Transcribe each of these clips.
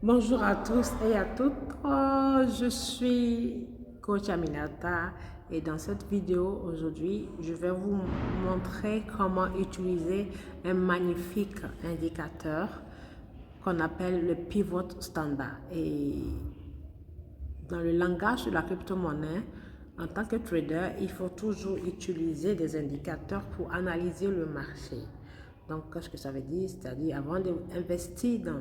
Bonjour à tous et à toutes, je suis coach Aminata et dans cette vidéo aujourd'hui, je vais vous montrer comment utiliser un magnifique indicateur qu'on appelle le pivot standard. Et dans le langage de la crypto-monnaie, en tant que trader, il faut toujours utiliser des indicateurs pour analyser le marché. Donc, qu'est-ce que ça veut dire? C'est-à-dire, avant d'investir dans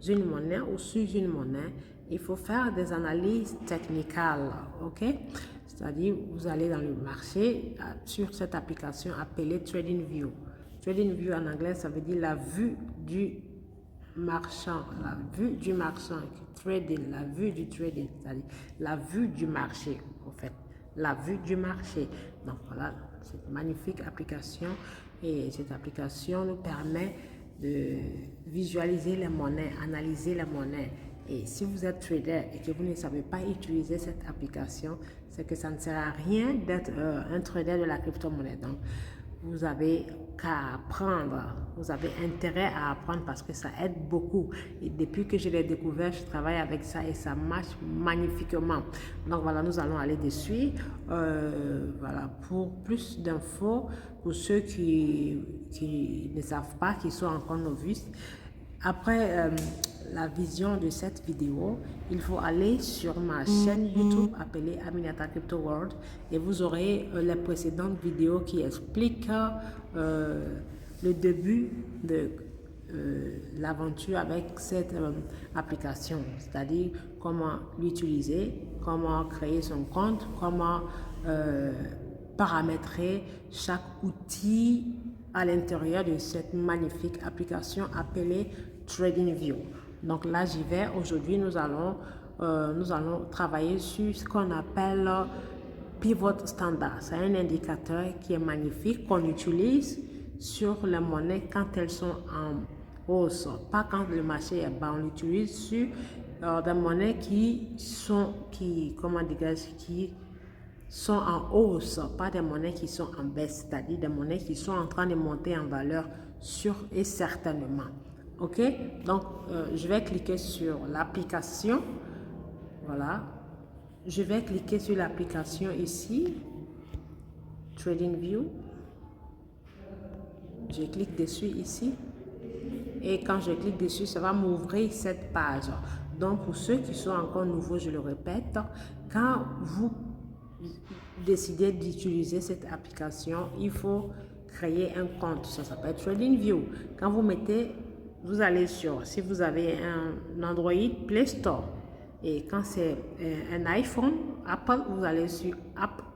une monnaie ou sur une monnaie, il faut faire des analyses technicales, ok? C'est-à-dire, vous allez dans le marché sur cette application appelée TradingView. TradingView en anglais, ça veut dire la vue du marchand, la vue du marchand, trading, la vue du trading, c'est-à-dire la vue du marché, en fait, la vue du marché. Donc voilà, cette magnifique application, et cette application nous permet de visualiser les monnaies, analyser les monnaies. Et si vous êtes trader et que vous ne savez pas utiliser cette application, c'est que ça ne sert à rien d'être un trader de la crypto-monnaie. Donc, vous avez qu'à apprendre, vous avez intérêt à apprendre parce que ça aide beaucoup. Et depuis que je l'ai découvert, je travaille avec ça et ça marche magnifiquement. Donc voilà, nous allons aller dessus. Voilà, pour plus d'infos, pour ceux qui ne savent pas, qui sont encore novices. Après la vision de cette vidéo, il faut aller sur ma chaîne YouTube appelée Aminata Crypto World et vous aurez les précédentes vidéos qui expliquent le début de l'aventure avec cette application, c'est-à-dire comment l'utiliser, comment créer son compte, comment paramétrer chaque outil à l'intérieur de cette magnifique application appelée TradingView. Donc là, j'y vais. Aujourd'hui, nous allons travailler sur ce qu'on appelle Pivot Standard. C'est un indicateur qui est magnifique qu'on utilise sur les monnaies quand elles sont en hausse, pas quand le marché est bas. On l'utilise sur des monnaies qui sont en hausse, pas des monnaies qui sont en baisse, c'est-à-dire des monnaies qui sont en train de monter en valeur sûre et certainement. Ok, donc je vais cliquer sur l'application. Voilà, je vais cliquer sur l'application ici, TradingView. Je clique dessus ici. Et quand je clique dessus, ça va m'ouvrir cette page. Donc, pour ceux qui sont encore nouveaux, je le répète, quand vous décidez d'utiliser cette application, il faut créer un compte. Ça s'appelle TradingView. Quand vous allez sur, si vous avez un Android, Play Store. Et quand c'est un iPhone, Apple, vous allez sur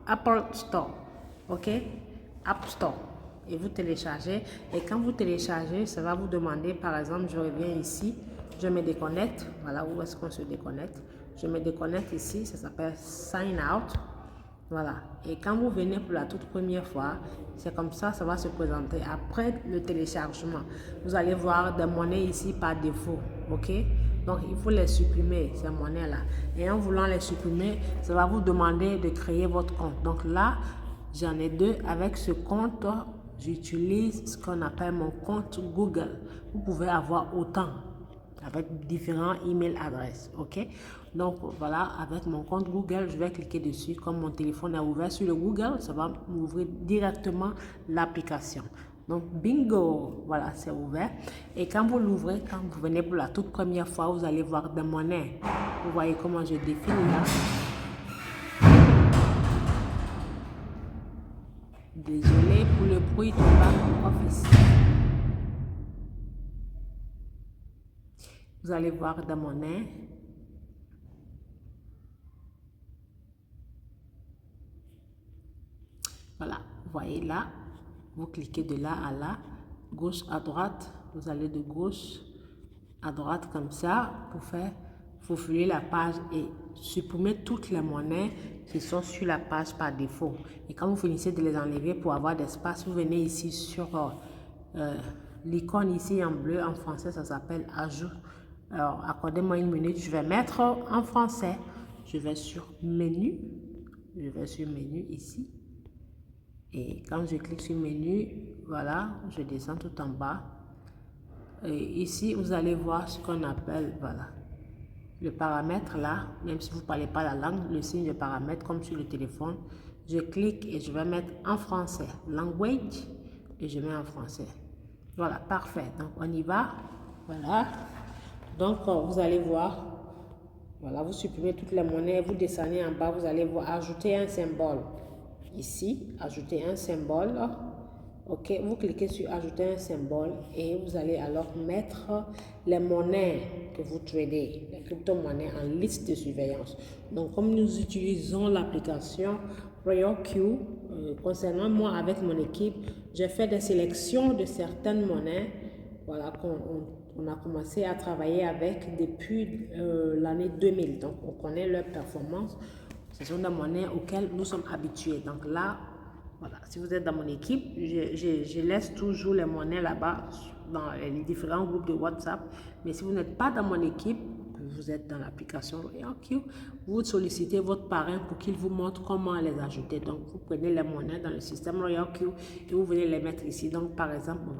Apple Store. OK? App Store. Et vous téléchargez. Et quand vous téléchargez, ça va vous demander, par exemple, je reviens ici, je me déconnecte. Voilà, où est-ce qu'on se déconnecte? Je me déconnecte ici, ça s'appelle Sign Out. Voilà. Et quand vous venez pour la toute première fois, c'est comme ça, ça va se présenter. Après le téléchargement, vous allez voir des monnaies ici par défaut. OK? Donc, il faut les supprimer, ces monnaies-là. Et en voulant les supprimer, ça va vous demander de créer votre compte. Donc là, j'en ai deux. Avec ce compte, j'utilise ce qu'on appelle mon compte Google. Vous pouvez avoir autant avec différents email adresses. OK? Donc voilà, avec mon compte Google, je vais cliquer dessus. Comme mon téléphone est ouvert sur le Google, ça va m'ouvrir directement l'application. Donc bingo, voilà, c'est ouvert. Et quand vous l'ouvrez, quand vous venez pour la toute première fois, vous allez voir des monnaies. Vous voyez comment je défile là. Désolé pour le bruit de back office. Vous allez voir des monnaies. Voilà, vous voyez là, vous cliquez de là à là, gauche à droite, vous allez de gauche à droite comme ça pour faire faufiler la page et supprimer toutes les monnaies qui sont sur la page par défaut. Et quand vous finissez de les enlever pour avoir d'espace, vous venez ici sur l'icône ici en bleu, en français ça s'appelle ajout. Alors accordez-moi une minute, je vais mettre en français. Je vais sur menu, ici. Et quand je clique sur menu, voilà, je descends tout en bas. Et ici, vous allez voir ce qu'on appelle, voilà, le paramètre là, même si vous ne parlez pas la langue, le signe de paramètre comme sur le téléphone. Je clique et je vais mettre en français, language, et je mets en français. Voilà, parfait. Donc, on y va. Voilà. Donc, vous allez voir. Voilà, vous supprimez toutes les monnaies, vous descendez en bas, vous allez voir, ajouter un symbole. Ici, ajouter un symbole. Ok, vous cliquez sur ajouter un symbole et vous allez alors mettre les monnaies que vous tradez, les crypto-monnaies en liste de surveillance. Donc, comme nous utilisons l'application RoyalQ, concernant moi avec mon équipe, j'ai fait des sélections de certaines monnaies, voilà, qu'on a commencé à travailler avec depuis l'année 2000. Donc, on connaît leur performance. Ce sont des monnaies auxquelles nous sommes habitués. Donc là, voilà, si vous êtes dans mon équipe, je laisse toujours les monnaies là-bas dans les différents groupes de WhatsApp. Mais si vous n'êtes pas dans mon équipe, vous êtes dans l'application RoyalQ, vous sollicitez votre parrain pour qu'il vous montre comment les ajouter. Donc, vous prenez les monnaies dans le système RoyalQ et vous venez les mettre ici. Donc, par exemple, on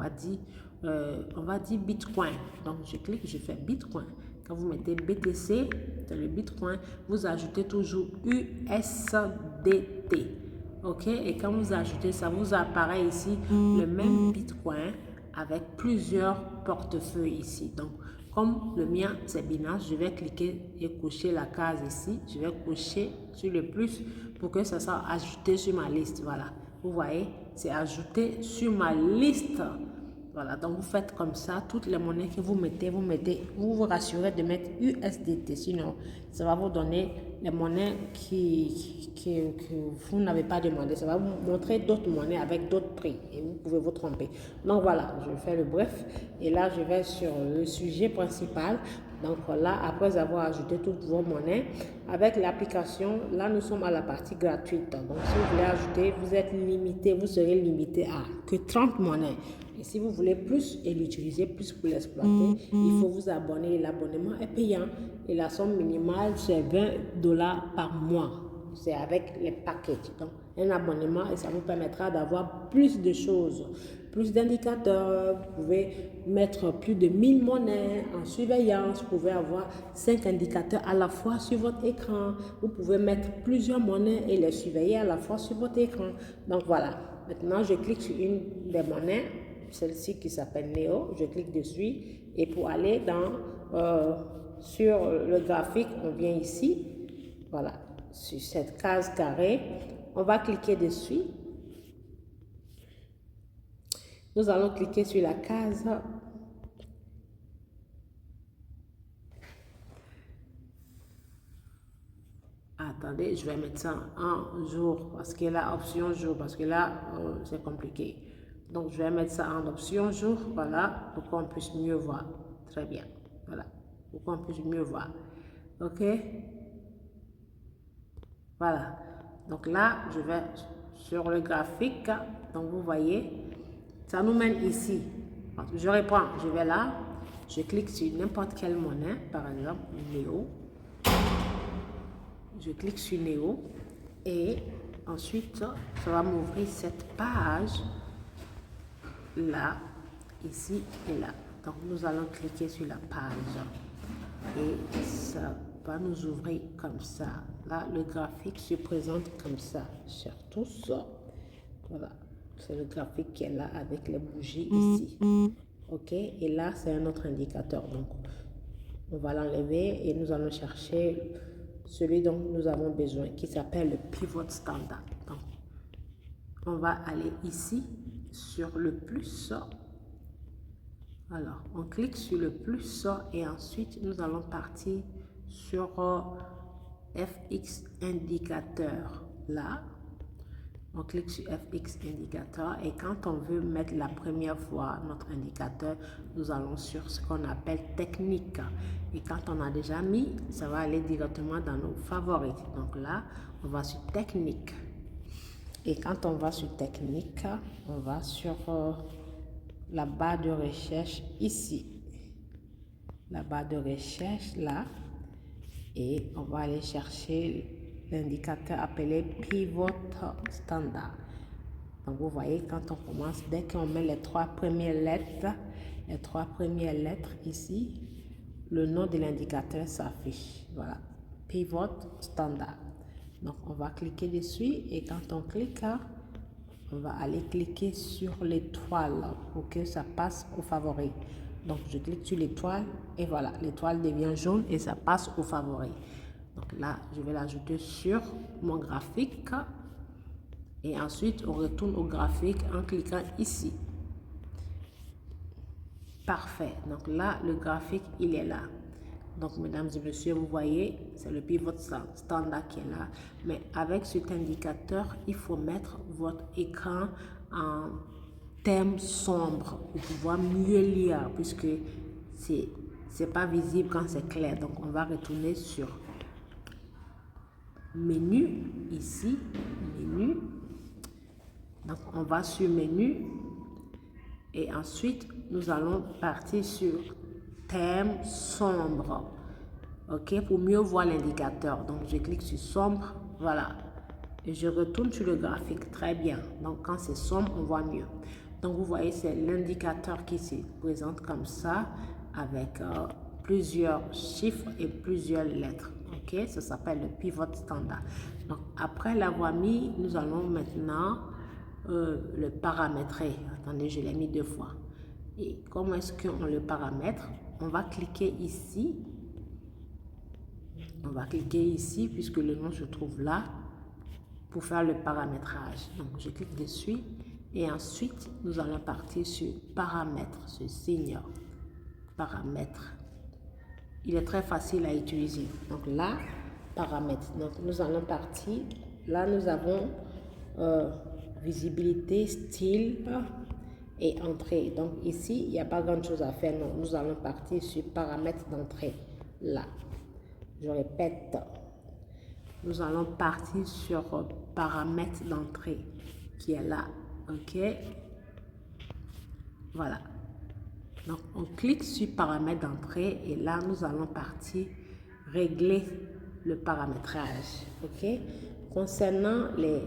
va dire Bitcoin. Donc, je clique, je fais Bitcoin. Quand vous mettez BTC, c'est le Bitcoin, vous ajoutez toujours USDT. Ok, et quand vous ajoutez ça, vous apparaît ici le même Bitcoin avec plusieurs portefeuilles ici. Donc, comme le mien c'est Binance, je vais cliquer et cocher la case ici. Je vais cocher sur le plus pour que ça soit ajouté sur ma liste. Voilà, vous voyez, c'est ajouté sur ma liste. Voilà, donc vous faites comme ça, toutes les monnaies que vous mettez, vous vous rassurez de mettre USDT, sinon ça va vous donner les monnaies que vous n'avez pas demandé. Ça va vous montrer d'autres monnaies avec d'autres prix et vous pouvez vous tromper. Donc voilà, je fais le bref et là je vais sur le sujet principal. Donc là, après avoir ajouté toutes vos monnaies, avec l'application, là nous sommes à la partie gratuite. Donc si vous voulez ajouter, vous êtes limité, vous serez limité à que 30 monnaies. Et si vous voulez plus et l'utiliser plus pour l'exploiter, il faut vous abonner. L'abonnement est payant et la somme minimale, c'est $20 par mois. C'est avec les packages. Donc, un abonnement et ça vous permettra d'avoir plus de choses, plus d'indicateurs. Vous pouvez mettre plus de 1000 monnaies en surveillance. Vous pouvez avoir 5 indicateurs à la fois sur votre écran. Vous pouvez mettre plusieurs monnaies et les surveiller à la fois sur votre écran. Donc, voilà. Maintenant, je clique sur une des monnaies, celle-ci qui s'appelle Neo, je clique dessus et pour aller sur le graphique, on vient ici, voilà, sur cette case carrée, on va cliquer dessus. Nous allons cliquer sur la case attendez, je vais mettre ça en jour parce que là, option jour, parce que là, c'est compliqué. Donc, je vais mettre ça en option jour, voilà, pour qu'on puisse mieux voir. Très bien, voilà, pour qu'on puisse mieux voir. Ok? Voilà. Donc là, je vais sur le graphique. Donc, vous voyez, ça nous mène ici. Je reprends, je vais là, je clique sur n'importe quelle monnaie, par exemple, Néo. Je clique sur Néo et ensuite, ça va m'ouvrir cette page là, ici et là. Donc, nous allons cliquer sur la page et ça va nous ouvrir comme ça. Là, le graphique se présente comme ça, chers tous. Voilà, c'est le graphique qui est là avec les bougies ici. Ok, et là, c'est un autre indicateur. Donc, on va l'enlever et nous allons chercher celui dont nous avons besoin, qui s'appelle le pivot standard. Donc, on va aller ici sur le plus. Alors, on clique sur le plus et ensuite, nous allons partir sur FX indicateur. Là, on clique sur FX indicateur et quand on veut mettre la première fois notre indicateur, nous allons sur ce qu'on appelle technique. Et quand on a déjà mis, ça va aller directement dans nos favoris. Donc là, on va sur technique. Et quand on va sur technique, on va sur la barre de recherche ici. La barre de recherche là. Et on va aller chercher l'indicateur appelé pivot standard. Donc vous voyez, quand on commence, dès qu'on met les trois premières lettres ici, le nom de l'indicateur s'affiche. Voilà, pivot standard. Donc, on va cliquer dessus et quand on clique, on va aller cliquer sur l'étoile pour que ça passe au favori. Donc, je clique sur l'étoile et voilà, l'étoile devient jaune et ça passe au favori. Donc là, je vais l'ajouter sur mon graphique et ensuite, on retourne au graphique en cliquant ici. Parfait. Donc là, le graphique, il est là. Donc, mesdames et messieurs, vous voyez, c'est le pivot standard qui est là. Mais avec cet indicateur, il faut mettre votre écran en thème sombre pour pouvoir mieux lire puisque c'est pas visible quand c'est clair. Donc, on va retourner sur menu, ici, menu. Donc, on va sur menu et ensuite, nous allons partir sur thème sombre, ok, pour mieux voir l'indicateur. Donc, je clique sur sombre, voilà, et je retourne sur le graphique, très bien. Donc, quand c'est sombre, on voit mieux. Donc, vous voyez, c'est l'indicateur qui se présente comme ça, avec plusieurs chiffres et plusieurs lettres, ok, ça s'appelle le pivot standard. Donc, après l'avoir mis, nous allons maintenant le paramétrer. Attendez, je l'ai mis 2 fois. Et comment est-ce qu'on le paramètre? On va cliquer ici. On va cliquer ici puisque le nom se trouve là pour faire le paramétrage. Donc, je clique dessus et ensuite, nous allons partir sur paramètres, ce signe paramètres. Il est très facile à utiliser. Donc là, paramètres. Donc, nous allons partir. Là, nous avons visibilité, style et entrée. Donc ici, il n'y a pas grand chose à faire. Non, nous allons partir sur paramètres d'entrée. Là, je répète, nous allons partir sur paramètres d'entrée qui est là. Ok, voilà. Donc on clique sur paramètres d'entrée et là nous allons partir régler le paramétrage. Ok, concernant les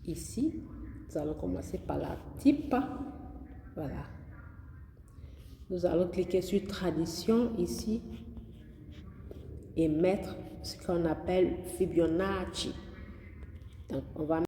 ici, nous allons commencer par la type. Voilà. Nous allons cliquer sur tradition ici et mettre ce qu'on appelle Fibonacci. Donc, on va